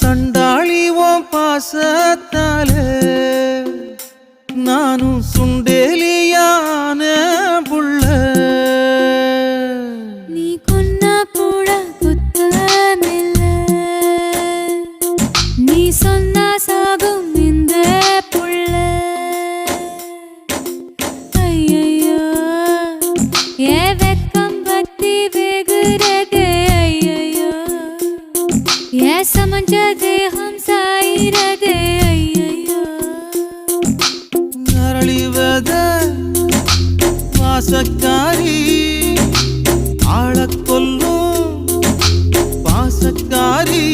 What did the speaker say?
சண்டாளி ஓம் பாசத்தாலே நானும் சுண்டேலியான புள்ள. நீ கொன்னா கூட குத்தமில்ல, நீ சொன்னா சாகும் இந்த புள்ள. ஐயையோ ஏ வெக்கம் பத்தி வெகுறதே, ஐயையோ ஏ சமஞ்ச தேகம் சாயிரதே, ஐயையோ அரளிவத வாசக்காரி ஆளக் கொல்லும் பாசக்காரி.